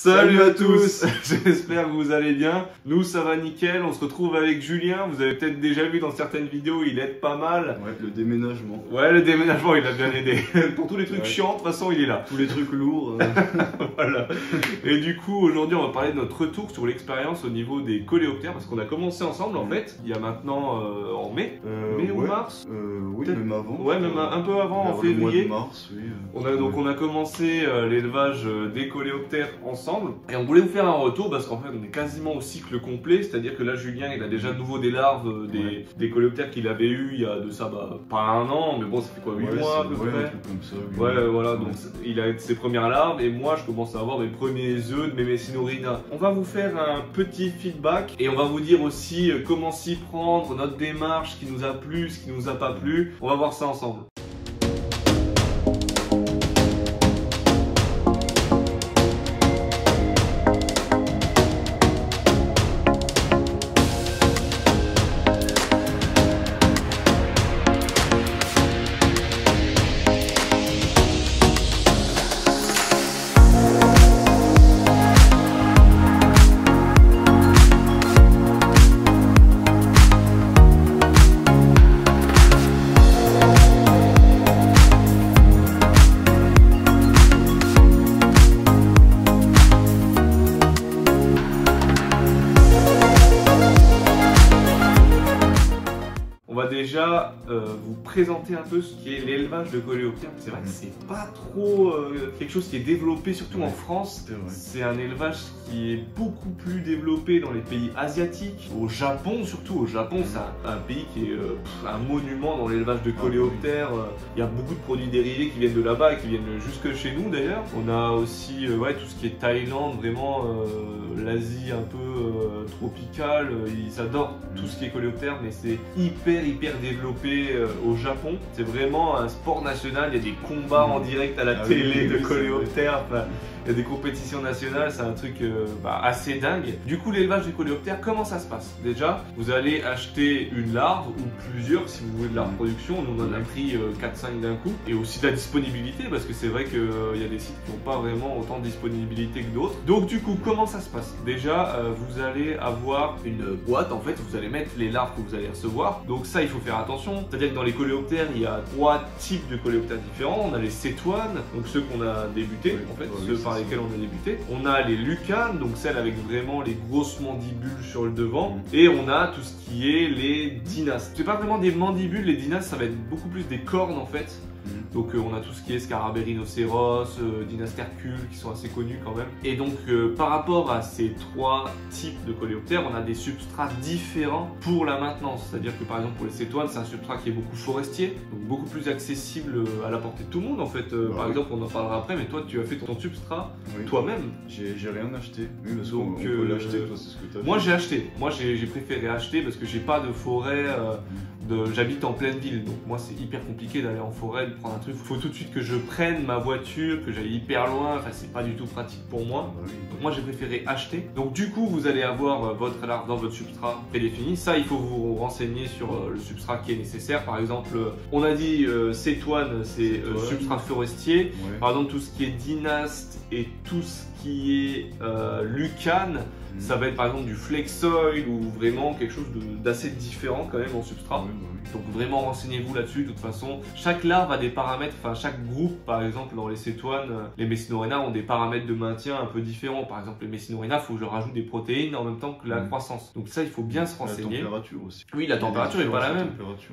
Salut à tous, j'espère que vous allez bien. Nous ça va nickel, on se retrouve avec Julien. Vous avez peut-être déjà vu dans certaines vidéos, il aide pas mal. Ouais, le déménagement. Ouais, le déménagement il a bien aidé. Pour tous les trucs chiants, de toute façon il est là. Tous les trucs lourds. Voilà. Et du coup aujourd'hui on va parler de notre retour sur l'expérience au niveau des coléoptères. Parce qu'on a commencé ensemble en fait, il y a maintenant en mai. Mai ou mars. Oui, même avant. Ouais, même un peu avant, en février. Le mois de mars, oui. On a commencé l'élevage des coléoptères ensemble. Et on voulait vous faire un retour parce qu'en fait on est quasiment au cycle complet, c'est-à-dire que là Julien il a déjà de nouveau des larves des coléoptères qu'il avait eu il y a de ça pas un an, mais bon ça fait quoi, 8 mois à peu près. Un truc comme ça, voilà, donc il a ses premières larves et moi je commence à avoir mes premiers œufs de mes Messinourina. On va vous faire un petit feedback et on va vous dire aussi comment s'y prendre, notre démarche, ce qui nous a plu, ce qui nous a pas plu. On va voir ça ensemble. Déjà vous présenter un peu ce qui est l'élevage de coléoptères. C'est vrai que c'est pas trop quelque chose qui est développé, surtout en France. C'est un élevage qui est beaucoup plus développé dans les pays asiatiques. Au Japon, surtout au Japon, c'est un pays qui est un monument dans l'élevage de coléoptères. Il y a beaucoup de produits dérivés qui viennent de là-bas et qui viennent jusque chez nous d'ailleurs. On a aussi tout ce qui est Thaïlande, vraiment l'Asie un peu tropicale. Ils adorent tout ce qui est coléoptères, mais c'est hyper développé au Japon. C'est vraiment un sport national. Il y a des combats en direct à la télé de coléoptères. Enfin, il y a des compétitions nationales, c'est un truc assez dingue. Du coup, l'élevage des coléoptères, comment ça se passe? Déjà, vous allez acheter une larve ou plusieurs si vous voulez de la reproduction. Nous, on en a pris 4-5 d'un coup. Et aussi de la disponibilité, parce que c'est vrai qu'il y a des sites qui n'ont pas vraiment autant de disponibilité que d'autres. Donc du coup, comment ça se passe? Déjà, vous allez avoir une boîte, en fait, vous allez mettre les larves que vous allez recevoir. Donc ça, il faut faire attention. C'est-à-dire que dans les coléoptères, il y a 3 types de coléoptères différents. On a les cétoines, donc ceux qu'on a débutés, en fait, ceux par lesquels on a débuté. On a les lucanes, donc celles avec vraiment les grosses mandibules sur le devant. Et on a tout ce qui est les dynastes. C'est pas vraiment des mandibules, les dynastes, ça va être beaucoup plus des cornes en fait. Donc on a tout ce qui est Scarabée rhinocéros, Dynastes Hercule qui sont assez connus quand même. Et donc par rapport à ces 3 types de coléoptères, on a des substrats différents pour la maintenance. C'est-à-dire que par exemple pour les cétoines, c'est un substrat qui est beaucoup forestier, donc beaucoup plus accessible à la portée de tout le monde en fait. Par exemple, on en parlera après, mais toi tu as fait ton substrat toi-même. J'ai rien acheté. Oui, parce qu'on peut l'acheter, toi c'est ce que tu as fait. Moi j'ai acheté, moi j'ai préféré acheter parce que j'ai pas de forêt. J'habite en pleine ville, donc moi c'est hyper compliqué d'aller en forêt, de prendre un truc. Il faut tout de suite que je prenne ma voiture, que j'aille hyper loin, enfin c'est pas du tout pratique pour moi. Donc moi j'ai préféré acheter. Donc du coup vous allez avoir votre larve dans votre substrat prédéfini. Ça il faut vous renseigner sur le substrat qui est nécessaire. Par exemple, on a dit cétoine, c'est substrat forestier. Par exemple tout ce qui est dynaste et tout ce qui est lucane, ça va être par exemple du flexoil ou vraiment quelque chose d'assez différent quand même en substrat. Donc vraiment renseignez-vous là-dessus. De toute façon, chaque larve a des paramètres, enfin chaque groupe, par exemple dans les cétoines, les Messinourina ont des paramètres de maintien un peu différents. Par exemple les Messinourina, il faut que je leur rajoute des protéines en même temps que la croissance. Donc ça il faut bien se renseigner. La température aussi. Oui, la température n'est pas la même.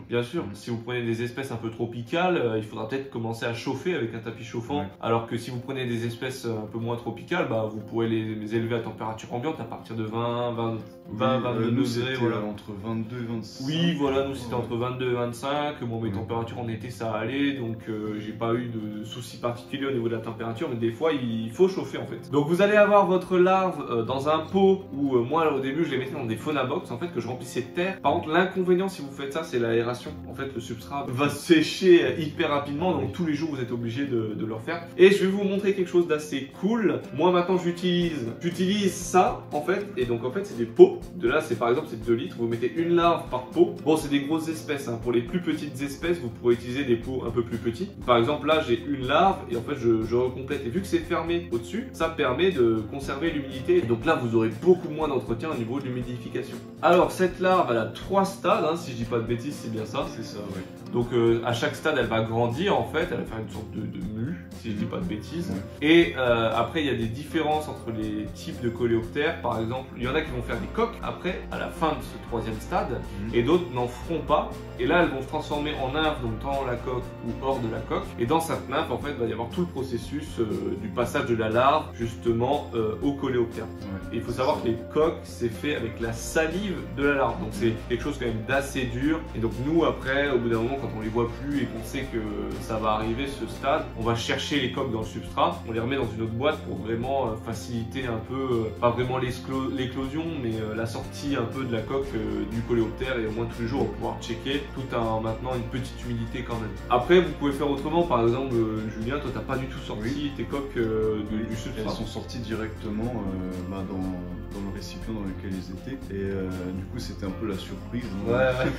Bien sûr, si vous prenez des espèces un peu tropicales, il faudra peut-être commencer à chauffer avec un tapis chauffant. Alors que si vous prenez des espèces un peu moins tropicales, vous pourrez les élever à température ambiante à partir de 22 degrés. Voilà. Entre 22 et 26. Oui, voilà, nous c'était entre 22 et 25. Bon, mes températures en été ça allait, donc j'ai pas eu de soucis particuliers au niveau de la température, mais des fois il faut chauffer en fait. Donc vous allez avoir votre larve dans un pot où moi au début je les mettais dans des Phonabox en fait que je remplissais de terre. Par contre, l'inconvénient si vous faites ça, c'est l'aération. En fait, le substrat va sécher hyper rapidement, donc tous les jours vous êtes obligé de le refaire. Et je vais vous montrer quelque chose d'assez cool. Moi maintenant j'utilise ça en fait, et donc en fait c'est des pots. De là, c'est par exemple c'est 2 litres, vous mettez une larve par pot. Bon, c'est des grosses espèces, hein. Pour les plus petites espèces, vous pourrez utiliser des pots un peu plus petits. Par exemple, là j'ai une larve et en fait je recomplète. Et vu que c'est fermé au-dessus, ça permet de conserver l'humidité. Donc là, vous aurez beaucoup moins d'entretien au niveau de l'humidification. Alors cette larve, elle a 3 stades, hein, si je dis pas de bêtises, c'est bien ça. C'est ça, ouais. Donc à chaque stade, elle va grandir en fait, elle va faire une sorte de mue, si je dis pas de bêtises. Et après, il y a des différences entre les types de coléoptères. Par exemple, il y en a qui vont faire des coques après, à la fin de ce 3e stade, et d'autres n'en feront pas. Et là, elles vont se transformer en nymphes, donc dans la coque ou hors de la coque. Et dans cette nymphe, en fait, il va y avoir tout le processus du passage de la larve justement au coléoptère. Et il faut savoir que les coques, c'est fait avec la salive de la larve. Donc c'est quelque chose quand même d'assez dur. Et donc nous, après, au bout d'un moment, quand on les voit plus et qu'on sait que ça va arriver ce stade, on va chercher les coques dans le substrat, on les remet dans une autre boîte pour vraiment faciliter un peu, pas vraiment l'éclosion, mais la sortie un peu de la coque du coléoptère, et au moins tous les jours on va pouvoir checker tout en maintenant une petite humidité quand même. Après, vous pouvez faire autrement. Par exemple, Julien, toi t'as pas du tout sorti tes coques du substrat. Elles sont sorties directement dans le récipient dans lequel ils étaient, et du coup c'était un peu la surprise. Ouais.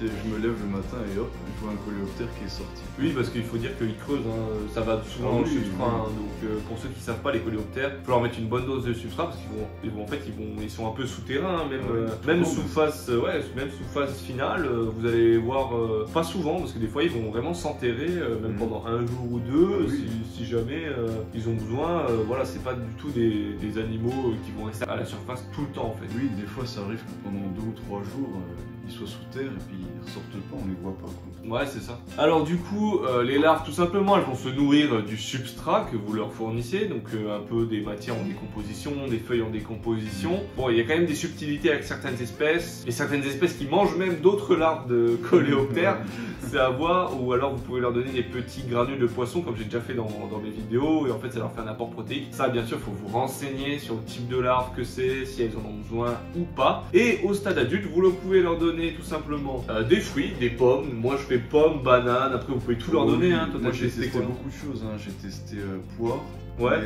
Je me lève le matin et hop, je vois un coléoptère qui est sorti. Oui, parce qu'il faut dire qu'ils creusent, hein. Ça va souvent dans le substrat. Hein. Donc pour ceux qui ne savent pas, les coléoptères, il faut leur mettre une bonne dose de substrat parce qu'ils sont un peu souterrains, hein, même sous phase, même sous phase finale. Vous allez voir, pas souvent, parce que des fois ils vont vraiment s'enterrer, même pendant un jour ou deux, si jamais ils ont besoin. Voilà, c'est pas du tout des animaux qui vont rester à la surface tout le temps en fait. Oui, des fois ça arrive que pendant 2 ou 3 jours, ils soient sous terre et puis ils ressortent pas, on les voit pas, quoi. Ouais, c'est ça. Alors du coup, les larves, tout simplement, elles vont se nourrir du substrat que vous leur fournissez, donc un peu des matières en décomposition, des feuilles en décomposition. Bon, il y a quand même des subtilités avec certaines espèces, et certaines espèces qui mangent même d'autres larves de coléoptères, c'est à voir, ou alors vous pouvez leur donner des petits granules de poisson, comme j'ai déjà fait dans mes vidéos, et en fait ça leur fait un apport protéique. Ça, bien sûr, il faut vous renseigner sur le type de larve que c'est, si elles en ont besoin ou pas. Et au stade adulte, vous pouvez leur donner tout simplement des fruits, des pommes. Moi je fais pommes, bananes, après vous pouvez tout leur donner. Hein. Toi, moi j'ai testé beaucoup de choses, hein. J'ai testé poire. Ouais.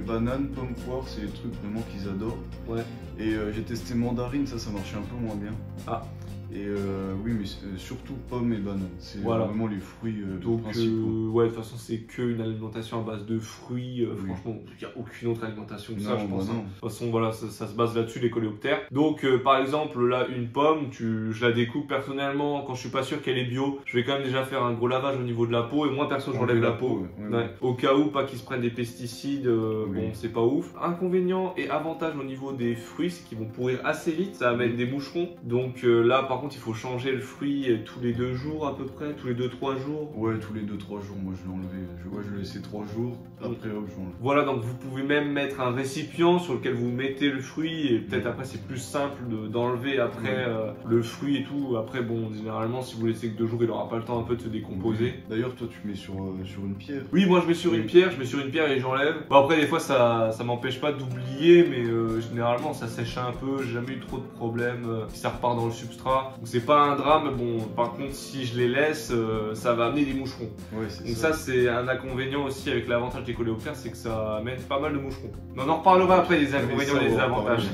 Banane, pomme, poire, c'est des trucs vraiment qu'ils adorent. Ouais. Et j'ai testé mandarine, ça marchait un peu moins bien. Ah. Et oui, mais surtout pommes et bananes, c'est vraiment les fruits principaux. Ouais, de toute façon, c'est qu'une alimentation à base de fruits. Franchement, il n'y a aucune autre alimentation que ça, je pense. De toute façon, voilà, ça se base là-dessus, les coléoptères. Donc, par exemple, là, une pomme, je la découpe personnellement. Quand je suis pas sûr qu'elle est bio, je vais quand même déjà faire un gros lavage au niveau de la peau. Et moi, perso, j'enlève la peau. Au cas où, pas qu'ils se prennent des pesticides, bon, c'est pas ouf. Inconvénient et avantage au niveau des fruits, c'est qu'ils vont pourrir assez vite. Ça amène des moucherons. Donc là, par contre, il faut changer le fruit tous les 2 jours à peu près, tous les 2-3 jours. Ouais, tous les 2-3 jours, moi je l'ai enlevé. Je l'ai laissé 3 jours, après hop, je l'enlève. Voilà, donc vous pouvez même mettre un récipient sur lequel vous mettez le fruit, et peut-être après c'est plus simple d'enlever après le fruit et tout. Après, bon, généralement, si vous laissez que 2 jours, il n'aura pas le temps un peu de se décomposer. D'ailleurs, toi tu mets sur une pierre. Oui, moi je mets sur une pierre, et j'enlève. Bon, après, des fois ça m'empêche pas d'oublier, mais généralement ça sèche un peu, j'ai jamais eu trop de problèmes, ça repart dans le substrat. Donc c'est pas un drame, bon, par contre si je les laisse, ça va amener des moucherons. Ouais, donc ça c'est un inconvénient aussi avec l'avantage des coléoptères, c'est que ça amène pas mal de moucherons. Mais on en reparlera après des inconvénients et des avantages.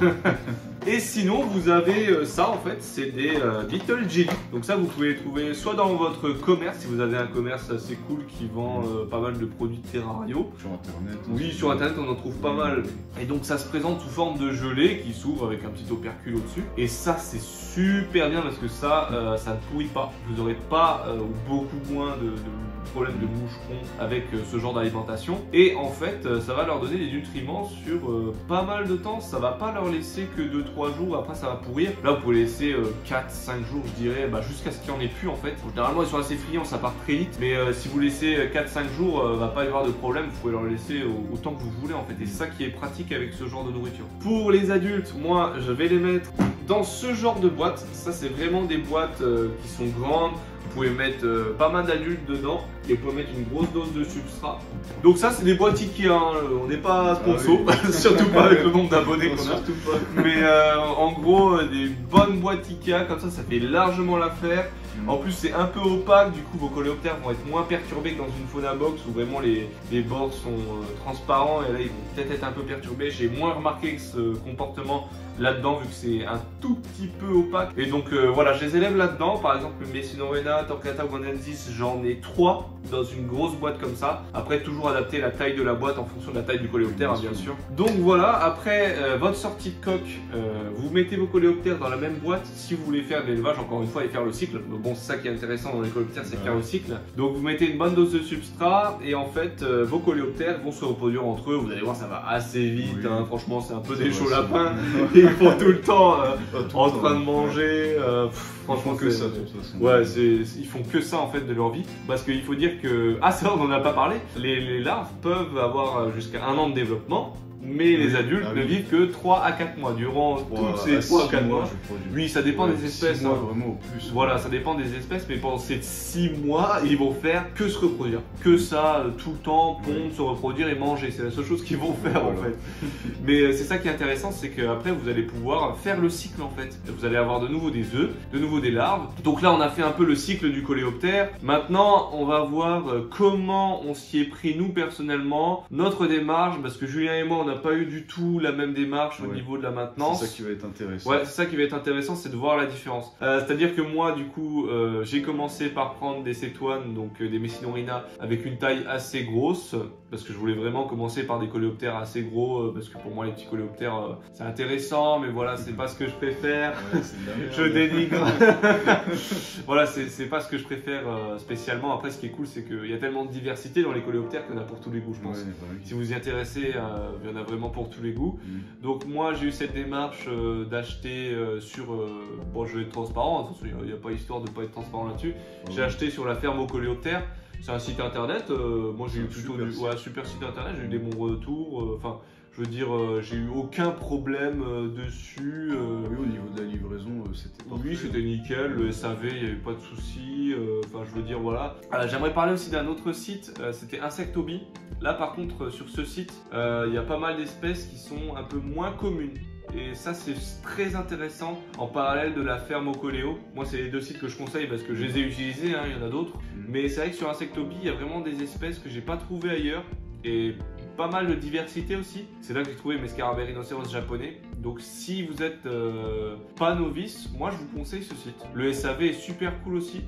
Et sinon vous avez ça en fait, c'est des Little Jelly. Donc ça vous pouvez les trouver soit dans votre commerce, si vous avez un commerce assez cool qui vend pas mal de produits Terrario. Sur internet. Oui, sur internet on en trouve pas mal. Et donc ça se présente sous forme de gelée qui s'ouvre avec un petit opercule au-dessus. Et ça c'est super bien parce que ça ne pourrit pas. Vous n'aurez pas beaucoup moins de problèmes de moucherons avec ce genre d'alimentation. Et en fait, ça va leur donner des nutriments sur pas mal de temps. Ça va pas leur laisser que 2-3 jours, après ça va pourrir. Là, vous pouvez laisser 4-5 jours, je dirais, jusqu'à ce qu'il n'y en ait plus en fait. Généralement, ils sont assez friands, ça part très vite. Mais si vous laissez 4-5 jours, va pas y avoir de problème. Vous pouvez leur laisser autant que vous voulez en fait. Et c'est ça qui est pratique avec ce genre de nourriture. Pour les adultes, moi, je vais les mettre dans ce genre de boîte. Ça, c'est vraiment des boîtes qui sont grandes. Vous pouvez mettre pas mal d'adultes dedans et vous pouvez mettre une grosse dose de substrat. Donc ça c'est des boîtes Ikea, hein. On n'est pas sponsor, surtout pas avec le nombre d'abonnés qu'on a. Mais en gros des bonnes boîtes Ikea comme ça fait largement l'affaire. En plus c'est un peu opaque, du coup vos coléoptères vont être moins perturbés que dans une fauna box où vraiment les bords sont transparents et là ils vont peut-être être un peu perturbés. J'ai moins remarqué que ce comportement là-dedans vu que c'est un tout petit peu opaque. Et donc voilà, je les élève là-dedans. Par exemple le Messinorena, Torquata Guanensis, j'en ai 3 dans une grosse boîte comme ça. Après toujours adapter la taille de la boîte en fonction de la taille du coléoptère, bien sûr. Donc voilà, après votre sortie de coque, vous mettez vos coléoptères dans la même boîte si vous voulez faire de l'élevage encore une fois et faire le cycle. Donc bon, c'est ça qui est intéressant dans les coléoptères, c'est faire le cycle. Donc vous mettez une bonne dose de substrat et en fait vos coléoptères vont se reproduire entre eux. Vous allez voir, ça va assez vite, hein. Franchement c'est un peu des chauds lapins. Ils font tout le temps en train de manger. Franchement que ça. Ouais, ils font que ça en fait de leur vie. Parce qu'il faut dire que, ah ça on n'en a pas parlé, les larves peuvent avoir jusqu'à 1 an de développement. Mais les adultes ne vivent que 3 à 4 mois durant toutes ces 3 à 4 mois. Oui, ça dépend des espèces. Mois, vraiment au plus. Voilà, ça dépend des espèces, mais pendant ces 6 mois, ils vont faire que se reproduire. Que ça, tout le temps, pondre, se reproduire et manger. C'est la seule chose qu'ils vont faire en fait. Mais c'est ça qui est intéressant, c'est qu'après vous allez pouvoir faire le cycle en fait. Vous allez avoir de nouveau des œufs, de nouveau des larves. Donc là, on a fait un peu le cycle du coléoptère. Maintenant, on va voir comment on s'y est pris nous personnellement, notre démarche, parce que Julien et moi, on n'a pas eu du tout la même démarche au niveau de la maintenance. C'est ça qui va être intéressant. Ouais, c'est ça qui va être intéressant, c'est de voir la différence. C'est-à-dire que moi, du coup, j'ai commencé par prendre des cétoines, donc des Messinorina, avec une taille assez grosse, parce que je voulais vraiment commencer par des coléoptères assez gros, parce que pour moi, les petits coléoptères, c'est intéressant, mais voilà, c'est pas ce que je préfère. Ouais, je dénigre. Voilà, c'est pas ce que je préfère spécialement. Après, ce qui est cool, c'est qu'il y a tellement de diversité dans les coléoptères qu'il y en a pour tous les goûts, je pense. Si vous y intéressez, il y en a vraiment pour tous les goûts. Donc moi j'ai eu cette démarche d'acheter sur... bon, je vais être transparent, attention, il n'y a pas histoire de ne pas être transparent là-dessus. J'ai acheté sur la ferme aux coléoptères. C'est un site internet, moi j'ai eu plutôt super site internet, j'ai eu des bons retours, enfin je veux dire j'ai eu aucun problème dessus. Oui, au niveau de la livraison c'était parfait. Oui, c'était nickel, le SAV il n'y avait pas de soucis, enfin je veux dire voilà. J'aimerais parler aussi d'un autre site, c'était Insectobi. Là par contre sur ce site il y a pas mal d'espèces qui sont un peu moins communes. Et ça c'est très intéressant en parallèle de la ferme au coléo. Moi c'est les 2 sites que je conseille parce que je les ai utilisés, hein, il y en a d'autres. Mais c'est vrai que sur Insectobi il y a vraiment des espèces que j'ai pas trouvées ailleurs. Et pas mal de diversité aussi. C'est là que j'ai trouvé mes Scarabaei rhinocéros japonais. Donc si vous êtes pas novice, moi je vous conseille ce site. Le SAV est super cool aussi.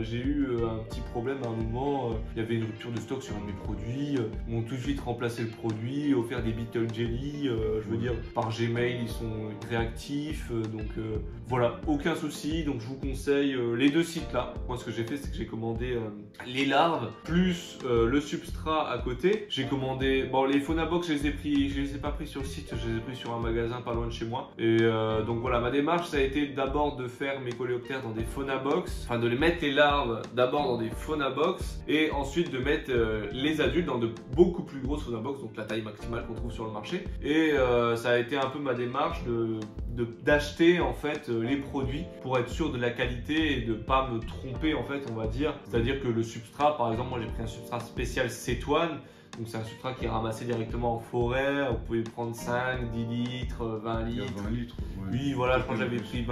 J'ai eu un petit problème à un moment. Il y avait une rupture de stock sur un de mes produits. Ils m'ont tout de suite remplacé le produit, offert des Beetle Jelly. Je veux dire, par Gmail, ils sont réactifs. Donc voilà, aucun souci. Donc je vous conseille les 2 sites là. Moi ce que j'ai fait, c'est que j'ai commandé les larves plus le substrat à côté. J'ai commandé... Bon, les Fauna Box, je les ai pas pris sur le site, je les ai pris sur un magasin pas loin de chez moi. Et donc voilà, ma démarche, ça a été d'abord de faire mes coléoptères dans des Fauna Box, enfin de les mettre les larves d'abord dans des Fauna Box, et ensuite de mettre les adultes dans de beaucoup plus grosses Fauna Box, donc la taille maximale qu'on trouve sur le marché. Et ça a été un peu ma démarche d'acheter en fait les produits pour être sûr de la qualité et de pas me tromper en fait, on va dire. C'est-à-dire que le substrat, par exemple, moi j'ai pris un substrat spécial cétoine. Donc c'est un substrat qui est ramassé directement en forêt, vous pouvez prendre 5, 10 litres, 20 litres. 20 litres, ouais. Oui, voilà, je crois que j'avais pris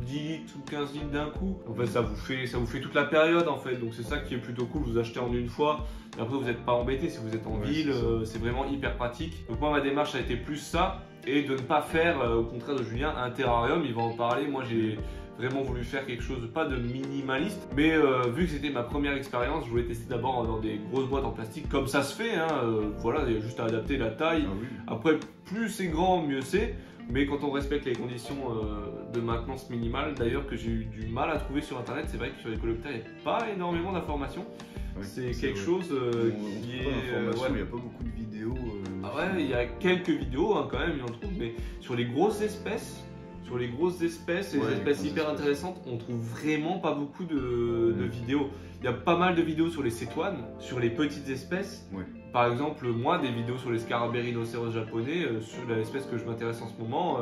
10 litres ou 15 litres d'un coup. En fait, ça vous fait toute la période en fait, donc c'est ça qui est plutôt cool, vous achetez en une fois. Et après, vous n'êtes pas embêté si vous êtes en ville, c'est vraiment hyper pratique. Donc moi, ma démarche a été plus ça, et de ne pas faire, au contraire de Julien, un terrarium, il va en parler. Moi, j'ai vraiment voulu faire quelque chose, pas de minimaliste, mais vu que c'était ma première expérience, je voulais tester d'abord dans des grosses boîtes en plastique, comme ça se fait, hein, voilà, il y a juste à adapter la taille. Après, plus c'est grand, mieux c'est, mais quand on respecte les conditions de maintenance minimale, d'ailleurs que j'ai eu du mal à trouver sur internet, c'est vrai que sur les coléoptères, il n'y a pas énormément d'informations. C'est quelque chose qui est... il n'y a pas beaucoup de vidéos. Ah ouais, il y a quelques vidéos hein, quand même, il en trouve, mais sur les grosses espèces, et les espèces hyper intéressantes, on trouve vraiment pas beaucoup de vidéos. Il y a pas mal de vidéos sur les cétoines, sur les petites espèces. Par exemple, moi, des vidéos sur les Scarabaei rhinocéros japonais, sur l'espèce que je m'intéresse en ce moment,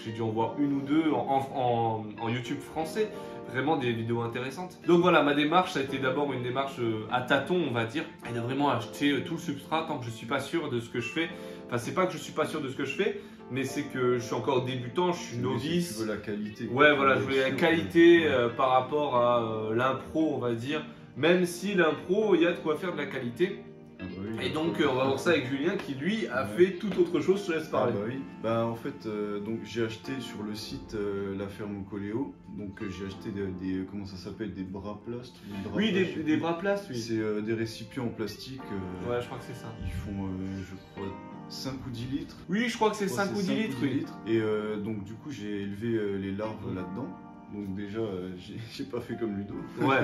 j'ai dû en voir 1 ou 2 en YouTube français. vraiment des vidéos intéressantes. Donc voilà, ma démarche, ça a été d'abord une démarche à tâtons, on va dire, et de vraiment acheter tout le substrat tant que je suis pas sûr de ce que je fais. Enfin, c'est pas que je suis pas sûr de ce que je fais, mais c'est que je suis encore débutant, je suis novice. Si tu veux la qualité. Ouais, voilà, je voulais la qualité par rapport à l'impro, on va dire. Même si l'impro, il y a de quoi faire de la qualité. Ah bah oui, et donc on va voir ça avec Julien qui lui a fait tout autre chose, je te laisse parler. Ah bah oui, bah en fait donc j'ai acheté sur le site La Ferme Coléo, donc j'ai acheté des comment ça s'appelle, des bras plastes. Oui, des bras plastes, oui. C'est des récipients en plastique. Ouais, je crois que c'est ça. Ils font je crois 5 ou 10 litres. Oui, je crois que c'est 5 ou 10 litres. Oui. Et donc du coup j'ai élevé les larves là-dedans. Donc déjà, j'ai pas fait comme Ludo. Ouais,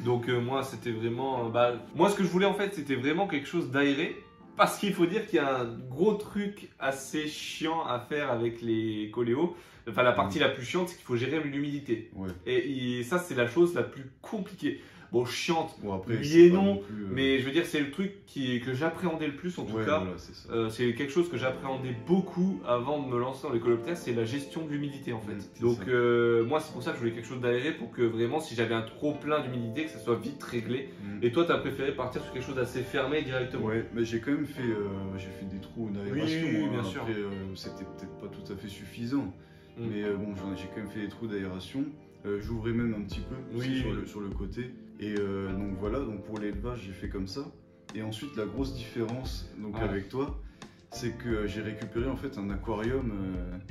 donc moi c'était vraiment... moi ce que je voulais en fait c'était vraiment quelque chose d'aéré. Parce qu'il faut dire qu'il y a un gros truc assez chiant à faire avec les coléos. Enfin la partie la plus chiante c'est qu'il faut gérer l'humidité. Ouais. Et ça c'est la chose la plus compliquée. Bon, chiante, bon, après, oui et non, plus, mais je veux dire, c'est le truc que j'appréhendais le plus en tout cas. Voilà, c'est quelque chose que j'appréhendais beaucoup avant de me lancer dans les coléoptères, c'est la gestion de l'humidité en fait. Donc, moi, c'est pour ça que je voulais quelque chose d'aéré pour que vraiment, si j'avais un trop plein d'humidité, que ça soit vite réglé. Et toi, tu as préféré partir sur quelque chose d'assez fermé directement. Ouais, mais j'ai quand même fait, des trous d'aération. Oui, bien sûr. Après, c'était peut-être pas tout à fait suffisant, mais bon, j'ai quand même fait des trous d'aération. J'ouvrais même un petit peu sur le côté. Et donc voilà, donc pour l'élevage j'ai fait comme ça. Et ensuite la grosse différence donc avec toi, c'est que j'ai récupéré en fait un aquarium.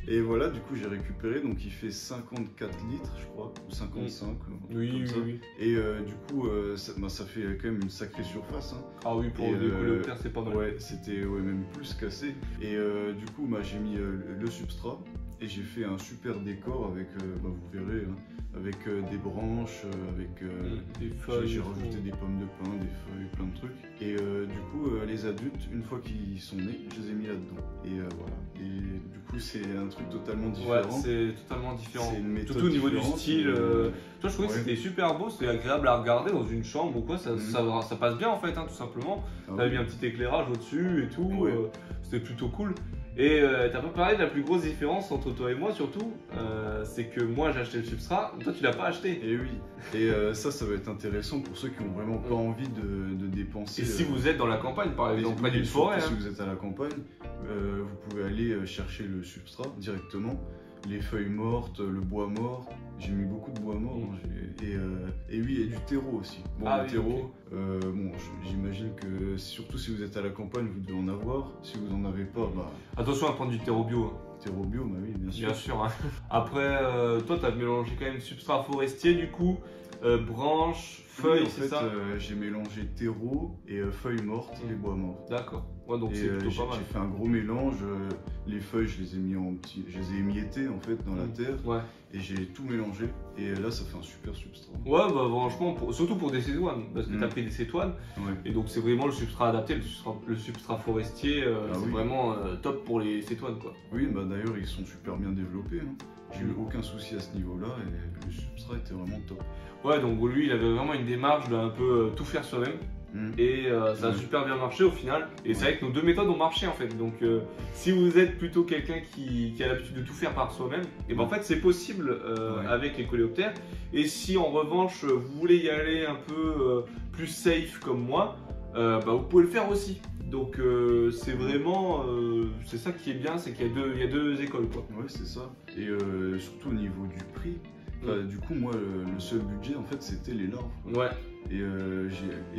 Et voilà, du coup j'ai récupéré, donc il fait 54 litres je crois, ou 55. Oui. Et du coup ça fait quand même une sacrée surface. Hein. Ah oui, pour les coléoptères c'est pas mal. Ouais, c'était même plus cassé. Et du coup j'ai mis le substrat. Et j'ai fait un super décor avec, vous verrez, hein, avec des branches, avec des feuilles. J'ai rajouté des pommes de pin, des feuilles, plein de trucs. Et du coup, les adultes, une fois qu'ils sont nés, je les ai mis là-dedans. Et voilà. Et du coup, c'est un truc totalement différent. Ouais, c'est totalement différent. C'est une méthode surtout au niveau du style. Toi, je trouvais que ouais. c'était super beau, c'était agréable à regarder dans une chambre ou quoi. Ça passe bien en fait, hein, tout simplement. T'avais mis un petit éclairage au-dessus et tout. Ouais. C'était plutôt cool. Et t'as pas parlé de la plus grosse différence entre toi et moi surtout, c'est que moi j'ai acheté le substrat, toi tu l'as pas acheté. Et oui, et ça va être intéressant pour ceux qui ont vraiment pas envie de dépenser. Et si vous êtes dans la campagne par exemple, près d'une forêt. Si vous êtes à la campagne, vous pouvez aller chercher le substrat directement. Les feuilles mortes, le bois mort, j'ai mis beaucoup de bois mort, et oui, et du terreau aussi. Bon, le terreau, j'imagine que surtout si vous êtes à la campagne, vous devez en avoir. Si vous en avez pas, attention à prendre du terreau bio. Terreau bio, oui, bien sûr. Bien sûr. Hein. Après, toi, tu as mélangé quand même substrat forestier du coup, branches, feuilles, c'est ça. J'ai mélangé terreau et feuilles mortes, les bois morts. D'accord. Ouais, donc c'est plutôt pas mal. J'ai fait un gros mélange. Les feuilles, je les ai émiettées en fait dans la terre. Ouais. Et j'ai tout mélangé. Et là, ça fait un super substrat. Ouais, franchement, surtout pour des cétoines, parce que tu as pris des cétoines. Ouais. Et donc c'est vraiment le substrat adapté, le substrat forestier, c'est vraiment top pour les cétoines quoi. Oui, d'ailleurs ils sont super bien développés. Hein. J'ai eu aucun souci à ce niveau-là et le substrat était vraiment top. Ouais, donc lui il avait vraiment une démarche d'un peu tout faire soi-même. Et ça a super bien marché au final. Et c'est vrai que nos deux méthodes ont marché en fait. Donc si vous êtes plutôt quelqu'un qui a l'habitude de tout faire par soi-même, et en fait c'est possible avec les coléoptères. Et si en revanche vous voulez y aller un peu plus safe comme moi, vous pouvez le faire aussi. Donc c'est vraiment, c'est ça qui est bien, c'est qu'il y a deux écoles quoi. Ouais, c'est ça. Et surtout au niveau du prix. Du coup, moi, le seul budget, en fait, c'était les larves. Ouais. Et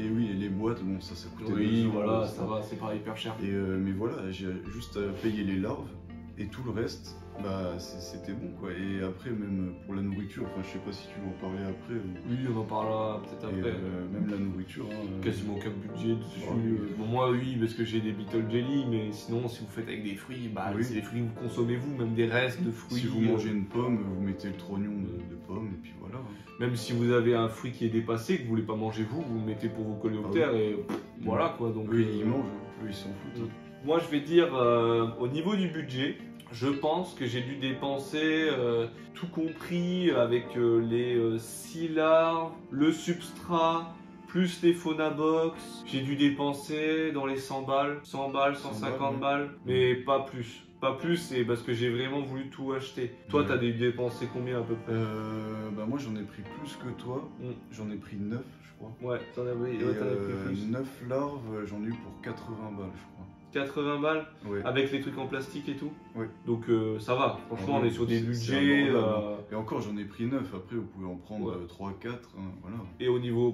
oui, et les boîtes, bon, ça coûtait 2 €. Oui, voilà, ça va, c'est pas hyper cher. Mais voilà, j'ai juste payé les larves et tout le reste, c'était bon quoi. Et après, même pour la nourriture, je sais pas si tu veux en parler après. Oui, on en parlera peut-être après. Même la nourriture. Quasiment aucun budget dessus. Bon, moi, oui, parce que j'ai des Beetle Jelly, mais sinon, si vous faites avec des fruits, c'est les fruits que vous consommez vous, même des restes de fruits. Si vous mangez une pomme, vous mettez le trognon de pomme, et puis voilà. Même si vous avez un fruit qui est dépassé, que vous voulez pas manger vous le mettez pour vos coléoptères et voilà quoi. Donc, ils mangent, eux ils s'en foutent. Moi, je vais dire, au niveau du budget, je pense que j'ai dû dépenser, tout compris, avec les 6 larves, le substrat, plus les Phonabox. J'ai dû dépenser dans les 100 balles, 150 balles, mais pas plus. Pas plus, c'est parce que j'ai vraiment voulu tout acheter. Toi, t'as dépensé combien à peu près? Bah moi j'en ai pris plus que toi. J'en ai pris 9, je crois. Ouais, t'en as pris plus. 9 larves, j'en ai eu pour 80 balles, je crois. 80 balles ouais. Avec les trucs en plastique et tout. Oui. Donc ça va, franchement on est sur des budgets. Et encore j'en ai pris 9, après vous pouvez en prendre 3, 4, voilà. Et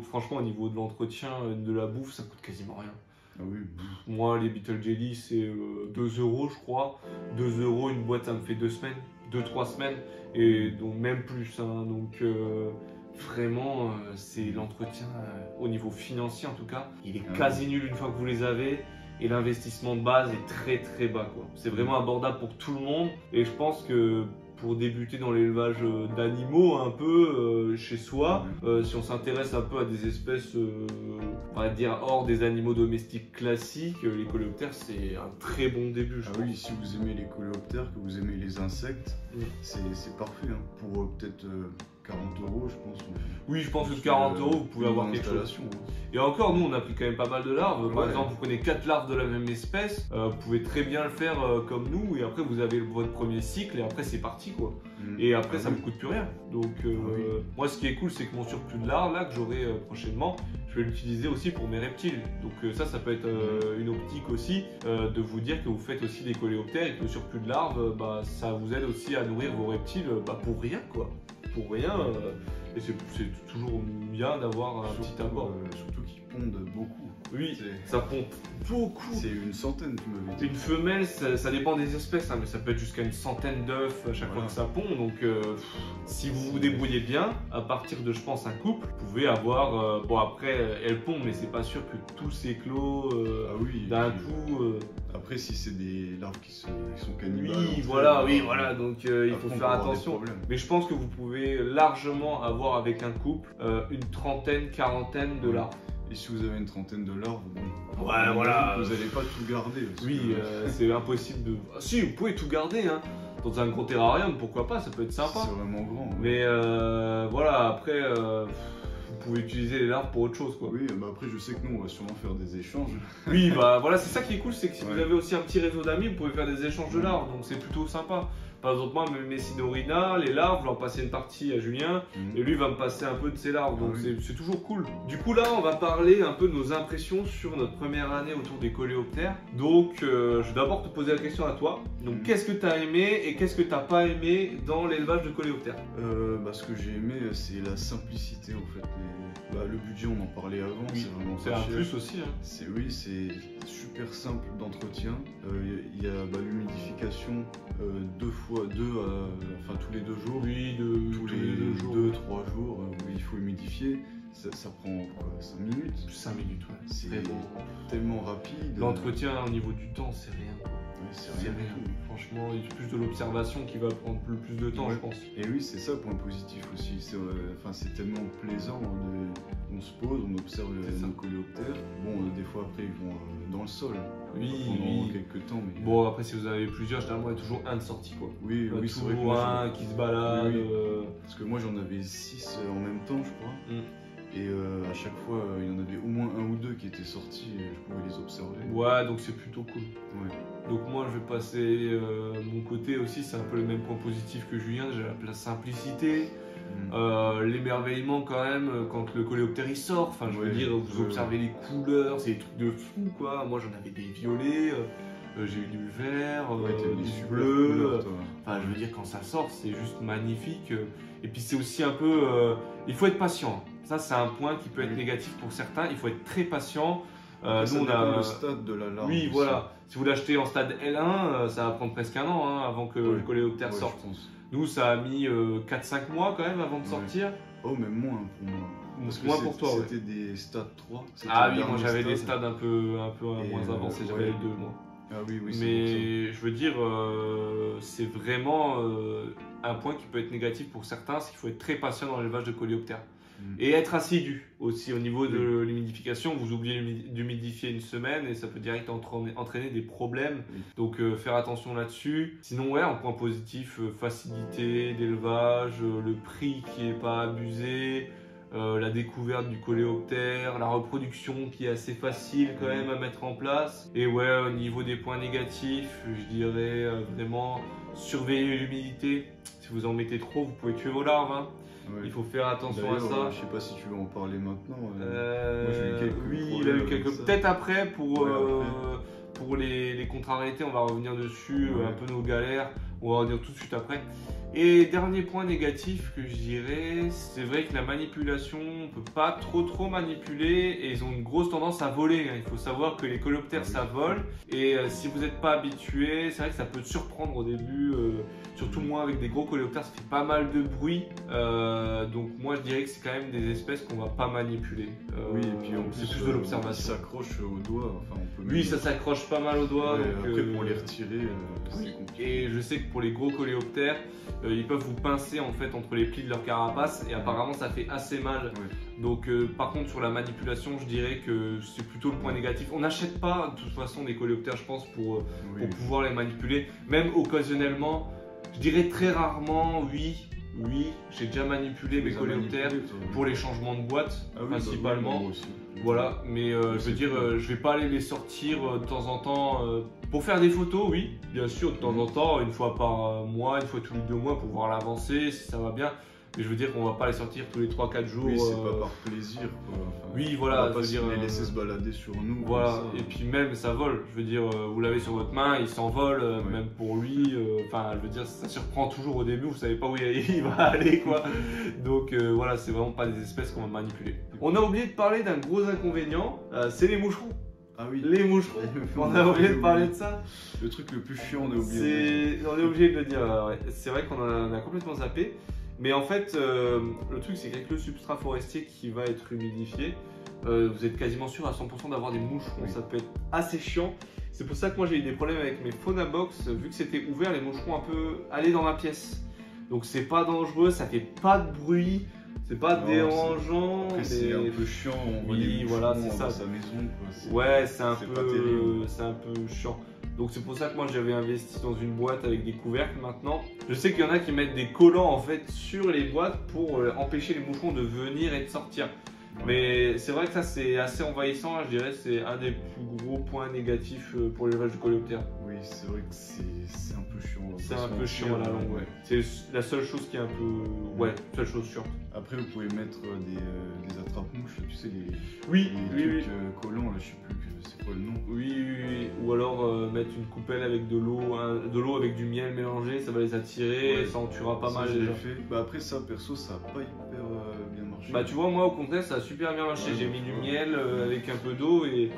franchement au niveau de l'entretien de la bouffe, ça coûte quasiment rien. Ah oui. Moi les Beetle Jelly c'est 2 € je crois. 2 € une boîte ça me fait 2 semaines, 2-3 semaines. Et donc même plus. Hein. Donc vraiment c'est l'entretien au niveau financier en tout cas. Il est quasi nul une fois que vous les avez. Et l'investissement de base est très très bas. C'est vraiment abordable pour tout le monde. Et je pense que pour débuter dans l'élevage d'animaux un peu chez soi, si on s'intéresse un peu à des espèces, on va dire hors des animaux domestiques classiques, les coléoptères c'est un très bon début. Oui, si vous aimez les coléoptères, que vous aimez les insectes, c'est parfait. Hein. Pour peut-être 40 €, je pense. Oui, je pense que 40 € vous pouvez avoir quelque chose. Et encore, nous on a pris quand même pas mal de larves. Par exemple, vous prenez 4 larves de la même espèce, vous pouvez très bien le faire comme nous. Et après, vous avez votre premier cycle et après, c'est parti quoi. Et après, ça ne me coûte plus rien. Donc, moi, ce qui est cool, c'est que mon surplus de larves là que j'aurai prochainement, je vais l'utiliser aussi pour mes reptiles. Donc, ça peut être une optique aussi de vous dire que vous faites aussi des coléoptères et que le surplus de larves, ça vous aide aussi à nourrir vos reptiles pour rien quoi. Pour rien, et c'est toujours bien d'avoir un petit apport. Surtout qu'ils pondent beaucoup. Oui, ça pond beaucoup. C'est une centaine, tu m'avais dit. Une femelle, ça dépend des espèces, hein, mais ça peut être jusqu'à une centaine d'œufs à chaque fois que ça pond. Donc, si vous vous débrouillez bien, à partir de, je pense, un couple, vous pouvez avoir. Bon, après, elles pondent, mais c'est pas sûr que tous s'éclosent d'un coup. Après, si c'est des larves qui sont cannibales. Oui, voilà. Donc, il faut faire attention. Mais je pense que vous pouvez largement avoir avec un couple une trentaine, quarantaine de larves. Et si vous avez une trentaine de larves, vous n'allez pas tout garder. C'est impossible de. Si, vous pouvez tout garder, hein. Dans un gros terrarium, pourquoi pas, ça peut être sympa. C'est vraiment grand. Mais après, vous pouvez utiliser les larves pour autre chose, quoi. Oui, après, je sais que nous, on va sûrement faire des échanges. Oui, c'est ça qui est cool, c'est que si vous avez aussi un petit réseau d'amis, vous pouvez faire des échanges de larves, donc c'est plutôt sympa. Par exemple, moi, mes Messidorina, les larves, je vais en passer une partie à Julien, et lui va me passer un peu de ses larves, donc c'est toujours cool. Du coup, là, on va parler un peu de nos impressions sur notre première année autour des coléoptères. Donc, je vais d'abord te poser la question à toi. Donc, qu'est-ce que tu as aimé et qu'est-ce que tu n'as pas aimé dans l'élevage de coléoptères? Ce que j'ai aimé, c'est la simplicité, en fait. Le budget, on en parlait avant, c'est vraiment c'est un plus aussi. Hein. C'est super simple d'entretien. Il y a l'humidification 2 fois 2, tous les 2 jours. Oui, tous les 2-3 jours où il faut humidifier. Ça prend 5 minutes. 5 minutes, ouais. C'est tellement rapide. L'entretien au niveau du temps, c'est rien. C'est rien. Franchement, il y a plus de l'observation qui va prendre le plus de temps, je pense. Et oui, c'est ça le point positif aussi. C'est tellement plaisant. On se pose, on observe nos coléoptères. Bon, des fois après, ils vont dans le sol. Pendant quelques temps. Mais... Bon, après, si vous avez plusieurs, généralement, il y a toujours un de sortie, quoi. Oui, c'est vrai. Toujours un qui se balade. Parce que moi, j'en avais 6 en même temps, je crois. Et à chaque fois, il y en avait au moins 1 ou 2 qui étaient sortis et je pouvais les observer. Ouais, donc c'est plutôt cool. Donc moi, je vais passer mon côté aussi, c'est un peu le même point positif que Julien, j'ai la simplicité, l'émerveillement quand même quand le coléoptère il sort. Enfin, je veux dire, vous observez les couleurs, c'est des trucs de fou quoi. Moi, j'en avais des violets. J'ai eu du vert, du bleu. Enfin, je veux dire, quand ça sort, c'est juste magnifique. Et puis, c'est aussi un peu. Il faut être patient. Ça, c'est un point qui peut être négatif pour certains. Il faut être très patient. Nous, on a le stade de la larve. Oui, aussi. Voilà. Si vous l'achetez en stade L1, ça va prendre presque 1 an avant que le coléoptère sorte. Nous, ça a mis 4-5 mois quand même avant de sortir. Oh, mais moins pour moi. Parce que moins pour toi, c'était des stades 3. Ah oui, moi j'avais des stades un peu moins avancés, j'avais les 2 moi. Ah oui, mais je veux dire, c'est vraiment un point qui peut être négatif pour certains, c'est qu'il faut être très patient dans l'élevage de coléoptères. Et être assidu aussi au niveau de l'humidification. Vous oubliez d'humidifier une semaine et ça peut direct entraîner des problèmes. Donc faire attention là-dessus. Sinon en point positif, facilité d'élevage, le prix qui n'est pas abusé. la découverte du coléoptère, la reproduction qui est assez facile quand même à mettre en place. Et ouais, au niveau des points négatifs, je dirais vraiment surveiller l'humidité. Si vous en mettez trop, vous pouvez tuer vos larves. Hein. Ouais. Il faut faire attention à ça. Je sais pas si tu veux en parler maintenant. Moi, oui, il a eu quelques. Peut-être après pour les contrariétés, on va revenir dessus, un peu nos galères. On va revenir tout de suite après. Et dernier point négatif que je dirais, c'est vrai que la manipulation, on ne peut pas trop manipuler et ils ont une grosse tendance à voler. Il faut savoir que les coléoptères ça vole et si vous n'êtes pas habitué, c'est vrai que ça peut te surprendre au début. Surtout moi avec des gros coléoptères, ça fait pas mal de bruit. Donc moi je dirais que c'est quand même des espèces qu'on va pas manipuler. Oui, et puis c'est plus de l'observation. Ça s'accroche au doigt. Enfin, on peut oui, ça s'accroche pas mal au doigt. Ouais, donc, après pour les retirer, c'est compliqué. Et je sais que pour les gros coléoptères, ils peuvent vous pincer en fait entre les plis de leur carapace et apparemment ça fait assez mal. Oui. Donc par contre sur la manipulation, je dirais que c'est plutôt le point négatif. On n'achète pas de toute façon des coléoptères, je pense, pour pouvoir les manipuler. Même occasionnellement, je dirais très rarement, oui, j'ai déjà manipulé mes coléoptères pour les changements de boîte, principalement. Moi aussi. Voilà, mais je veux dire, je vais pas aller les sortir de temps en temps pour faire des photos, oui, bien sûr, de temps en temps, une fois par mois, une fois tous les 2 mois pour voir l'avancée, si ça va bien. Mais je veux dire qu'on va pas les sortir tous les 3-4 jours. Oui, c'est pas par plaisir, quoi. Enfin, oui, voilà. On va pas les laisser se balader sur nous. Voilà, ça. Et puis même ça vole. Je veux dire, vous l'avez sur votre main, il s'envole, même pour lui. Enfin, je veux dire, ça surprend toujours au début, vous savez pas où il va aller, quoi. Donc voilà, c'est vraiment pas des espèces qu'on va manipuler. On a oublié de parler d'un gros inconvénient, c'est les moucherons. Ah oui. Les moucherons. On a oublié de parler de ça. Le truc le plus chiant, on a oublié. On est obligé de le dire. Ouais. C'est vrai qu'on en a complètement zappé. Mais en fait, le truc, c'est qu'avec le substrat forestier qui va être humidifié, vous êtes quasiment sûr à 100% d'avoir des moucherons. Oui. Ça peut être assez chiant. C'est pour ça que moi, j'ai eu des problèmes avec mes Phonabox. Vu que c'était ouvert, les moucherons un peu allaient dans ma pièce. Donc, c'est pas dangereux, ça fait pas de bruit. C'est pas dérangeant. Après, c'est un peu chiant. Oui, voilà, c'est ça. Sa maison, quoi. Ouais, c'est un peu chiant. Donc c'est pour ça que moi j'avais investi dans une boîte avec des couvercles maintenant. Je sais qu'il y en a qui mettent des collants en fait sur les boîtes pour empêcher les moucherons de venir et de sortir. Ouais. Mais c'est vrai que ça c'est assez envahissant, je dirais c'est un des plus gros points négatifs pour l'élevage de coléoptères. Oui, c'est vrai que c'est un peu chiant. C'est un peu chiant à la longue, ouais. C'est la seule chose qui est un peu... Ouais, seule chose sûre. Après vous pouvez mettre des attrape-mouches, tu sais, les trucs collants, là je sais plus c'est quoi le nom. Oui. Ou alors mettre une coupelle avec de l'eau avec du miel mélangé, ça va les attirer, ça en tuera pas mal déjà. Bah après ça, perso, ça a pas hyper bien marché. Bah tu vois, moi au contraire, ça a super bien marché. J'ai mis du miel avec un peu d'eau et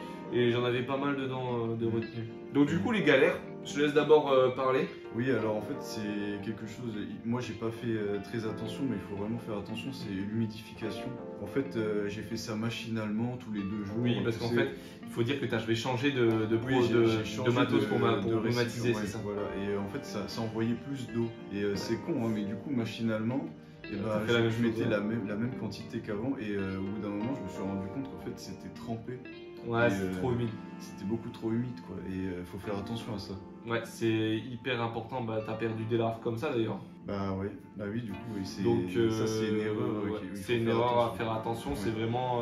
j'en avais pas mal dedans de retenu. Donc du coup les galères, je te laisse d'abord parler. Oui, alors en fait c'est quelque chose, moi j'ai pas fait très attention, mais il faut vraiment faire attention, c'est l'humidification. En fait j'ai fait ça machinalement tous les 2 jours. Oui, parce qu'en fait il faut dire que je vais changer de matos pour climatiser, c'est ça. Voilà, et en fait ça envoyait plus d'eau. Et c'est con, hein, mais du coup machinalement, je mettais la même quantité qu'avant et au bout d'un moment je me suis rendu compte qu'en fait c'était trempé. Ouais, c'est trop humide. C'était beaucoup trop humide quoi, et faut faire attention à ça. Ouais, c'est hyper important. Bah, t'as perdu des larves comme ça d'ailleurs. Bah oui, du coup, oui, donc ça c'est une erreur. C'est une erreur à faire attention. C'est vraiment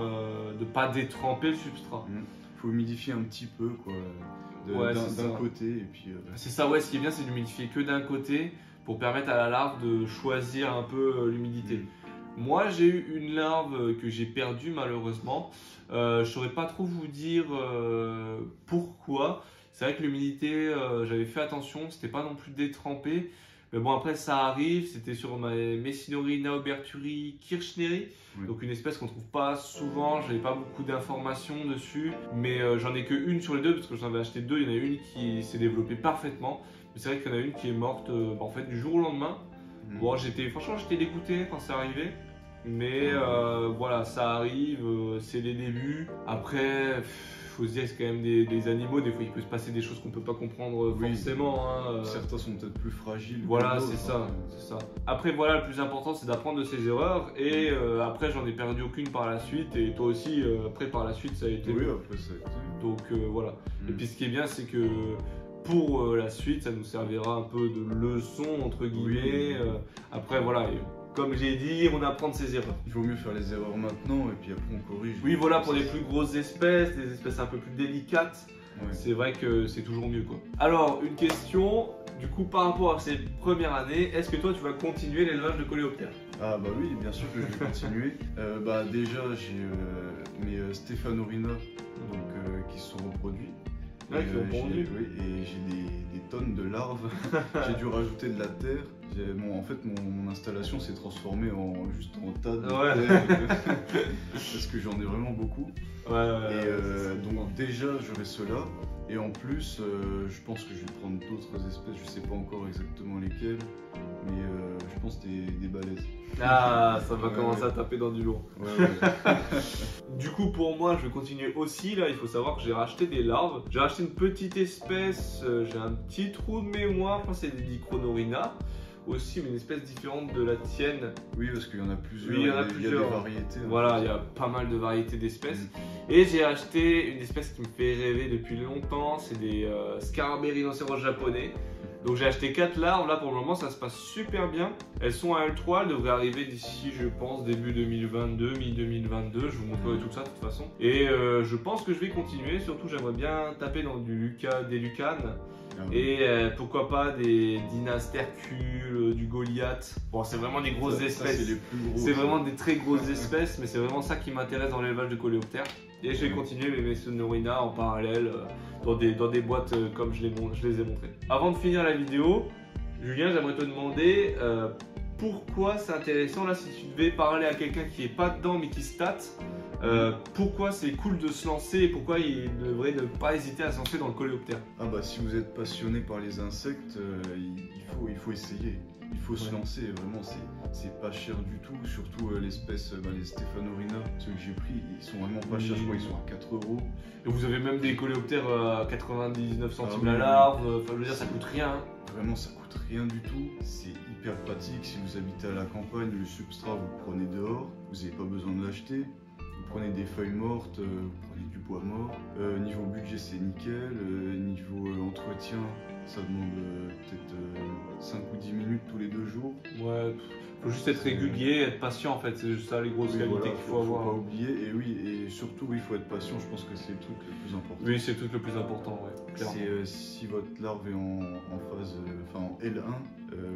de pas détremper le substrat. Faut humidifier un petit peu quoi, d'un côté et puis. C'est ça, ouais. Ce qui est bien, c'est d'humidifier que d'un côté pour permettre à la larve de choisir un peu l'humidité. Moi, j'ai eu une larve que j'ai perdue malheureusement. Je saurais pas trop vous dire pourquoi. C'est vrai que l'humidité, j'avais fait attention, c'était pas non plus détrempé. Mais bon, après, ça arrive. C'était sur ma Messinori naoberturi kirchneri. Donc une espèce qu'on trouve pas souvent. J'avais pas beaucoup d'informations dessus. Mais j'en ai qu'une sur les 2 parce que j'en avais acheté 2. Il y en a une qui s'est développée parfaitement. Mais c'est vrai qu'il y en a une qui est morte en fait du jour au lendemain. Bon, franchement, j'étais dégoûté quand c'est arrivé. Mais voilà, ça arrive, c'est les débuts. Après, faut se dire que c'est quand même des animaux, des fois il peut se passer des choses qu'on peut pas comprendre forcément. Hein. Certains sont peut-être plus fragiles. Voilà, c'est ça. Après, voilà, le plus important c'est d'apprendre de ses erreurs. Et après, j'en ai perdu aucune par la suite. Et toi aussi, après par la suite, ça a été. Oui, après ça a été. Donc voilà. Et puis ce qui est bien, c'est que pour la suite, ça nous servira un peu de leçon entre guillemets. Après, voilà. comme j'ai dit, on apprend de ses erreurs. Il vaut mieux faire les erreurs maintenant et puis après on corrige. Oui, voilà, pour les plus grosses espèces, les espèces un peu plus délicates, c'est vrai que c'est toujours mieux quoi. Alors, une question, du coup, par rapport à ces premières années, est-ce que toi tu vas continuer l'élevage de coléoptères? Ah bah oui, bien sûr que je vais continuer. Déjà, j'ai mes Stéphanorina qui se sont reproduits. Ouais, qui ont pondu. Oui, et j'ai des tonnes de larves. J'ai dû rajouter de la terre. En fait, mon installation s'est transformée juste en tas de terre. Parce que j'en ai vraiment beaucoup. Donc déjà, j'aurai cela. Et en plus, je pense que je vais prendre d'autres espèces. Je sais pas encore exactement lesquelles. Mais je pense des balaises. Ah, ça va commencer à taper dans du lourd. Du coup, pour moi, je vais continuer aussi. Là, il faut savoir que j'ai racheté des larves. J'ai racheté une petite espèce. J'ai un petit trou de mémoire. Je pense que c'est des Dichronorina. Aussi, une espèce différente de la tienne. Oui, parce qu'il y en a plusieurs. Oui, il y en a plusieurs. Il y a des variétés. Voilà, il y a pas mal de variétés d'espèces. Et j'ai acheté une espèce qui me fait rêver depuis longtemps. C'est des scarabées rhinocéros japonais. Donc j'ai acheté 4 larves, là pour le moment ça se passe super bien. Elles sont à L3, elles devraient arriver d'ici je pense début 2022, mi-2022, je vous montrerai tout ça de toute façon. Et je pense que je vais continuer, surtout j'aimerais bien taper dans des Lucanes. Et pourquoi pas des Dinas Tercule, du Goliath. Bon, c'est vraiment des grosses espèces. C'est vraiment des très grosses espèces, mais c'est vraiment ça qui m'intéresse dans l'élevage de coléoptères. Et je vais continuer mes Stéphanorina en parallèle dans des boîtes comme je les ai montrées. Avant de finir la vidéo, Julien, j'aimerais te demander pourquoi c'est intéressant là si tu devais parler à quelqu'un qui n'est pas dedans mais qui state. Pourquoi c'est cool de se lancer et pourquoi il devrait ne pas hésiter à se lancer dans le coléoptère? Ah bah si vous êtes passionné par les insectes, il faut essayer. Il faut se lancer, vraiment, c'est pas cher du tout, surtout l'espèce, les Stéphanorina, ceux que j'ai pris, ils sont vraiment pas chers, je crois, ils sont à 4 €. Et vous avez même des coléoptères à 99 centimes la larve, enfin je veux dire ça coûte rien. Hein. Vraiment ça coûte rien du tout, c'est hyper pratique, si vous habitez à la campagne, le substrat vous le prenez dehors, vous n'avez pas besoin de l'acheter. Vous prenez des feuilles mortes, vous prenez du bois mort. Niveau budget, c'est nickel. Niveau entretien, ça demande peut-être 5 ou 10 minutes tous les 2 jours. Ouais, faut juste être régulier, être patient en fait, c'est juste ça les grosses qualités qu'il faut avoir. Faut pas oublier, et surtout, il faut être patient, je pense que c'est le truc le plus important. Oui, c'est le truc le plus important, ouais, clairement. Si votre larve est en phase, en L1,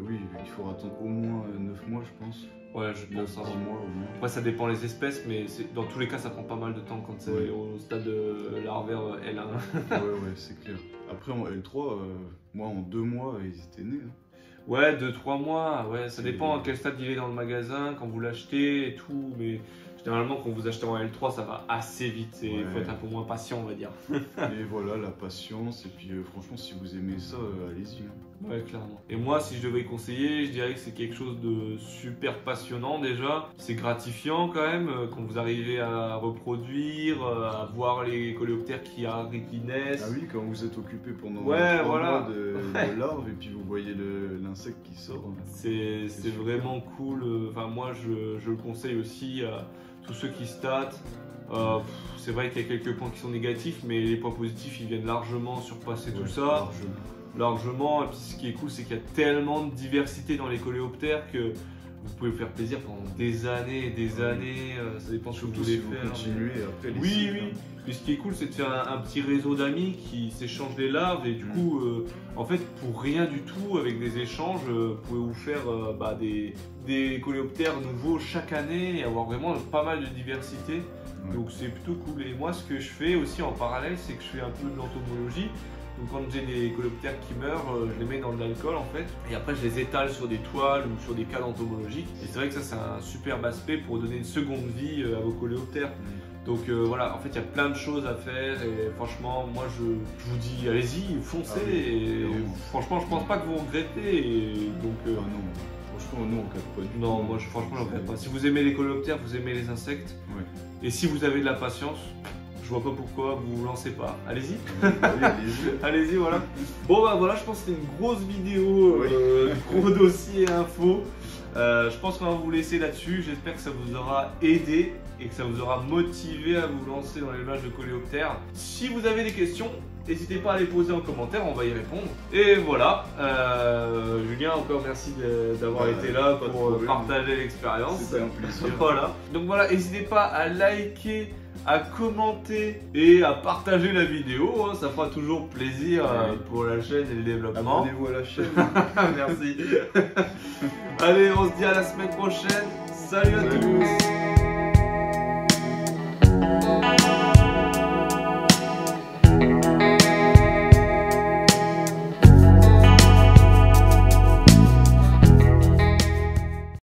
oui, il faudra attendre au moins 9 mois, je pense. Ouais, je pense 10 mois au moins. Après, ça dépend les espèces, mais dans tous les cas, ça prend pas mal de temps quand c'est au stade larvaire L1. ouais, c'est clair. Après, en L3, moi, en 2 mois, ils étaient nés. Hein. Ouais, 2-3 mois, ouais, ça dépend à quel stade il est dans le magasin, quand vous l'achetez et tout, mais généralement quand vous achetez en L3 ça va assez vite, il faut être un peu moins patient on va dire. Et voilà, la patience, et puis franchement si vous aimez ça, allez-y. Hein. Ouais, clairement. Et moi si je devais conseiller, je dirais que c'est quelque chose de super passionnant déjà, c'est gratifiant quand même, quand vous arrivez à reproduire, à voir les coléoptères qui naissent. Ah oui, quand vous êtes occupé pendant 3 mois de larves et puis vous voyez l'insecte qui sort. C'est vraiment cool, enfin moi je le conseille aussi à tous ceux qui statent. C'est vrai qu'il y a quelques points qui sont négatifs, mais les points positifs ils viennent largement surpasser tout ça. Largement. Et puis ce qui est cool, c'est qu'il y a tellement de diversité dans les coléoptères que vous pouvez vous faire plaisir pendant des années et des années. Ça dépend de ce que vous voulez faire. Continuer après les oui. Mais ce qui est cool, c'est de faire un petit réseau d'amis qui s'échangent des larves et du coup, en fait, pour rien du tout, avec des échanges, vous pouvez vous faire des coléoptères nouveaux chaque année et avoir vraiment pas mal de diversité. Donc c'est plutôt cool. Et moi, ce que je fais aussi en parallèle, c'est que je fais un peu de l'entomologie. Donc quand j'ai des coléoptères qui meurent, je les mets dans de l'alcool en fait. Et après, je les étale sur des toiles ou sur des cadres entomologiques. Et c'est vrai que ça, c'est un superbe aspect pour donner une seconde vie à vos coléoptères. Donc voilà, en fait il y a plein de choses à faire et franchement moi je vous dis allez-y, foncez et franchement je pense pas que vous regrettez et donc non, franchement nous on regrette pas du tout. Non, moi franchement je regrette pas. Si vous aimez les coléoptères, vous aimez les insectes et si vous avez de la patience, je vois pas pourquoi vous vous lancez pas. Allez-y. Allez-y, voilà. Bon bah voilà, je pense que c'était une grosse vidéo, gros dossier info. Je pense qu'on va vous laisser là-dessus. J'espère que ça vous aura aidé et que ça vous aura motivé à vous lancer dans l'élevage de coléoptères. Si vous avez des questions, n'hésitez pas à les poser en commentaire, on va y répondre. Et voilà, Julien, encore merci d'avoir été là pour partager l'expérience. C'était un plaisir. Voilà. Donc voilà, n'hésitez pas à liker, à commenter et à partager la vidéo, hein, ça fera toujours plaisir pour la chaîne et le développement. Abonnez-vous à la chaîne. Merci. Allez, on se dit à la semaine prochaine. Salut à tous.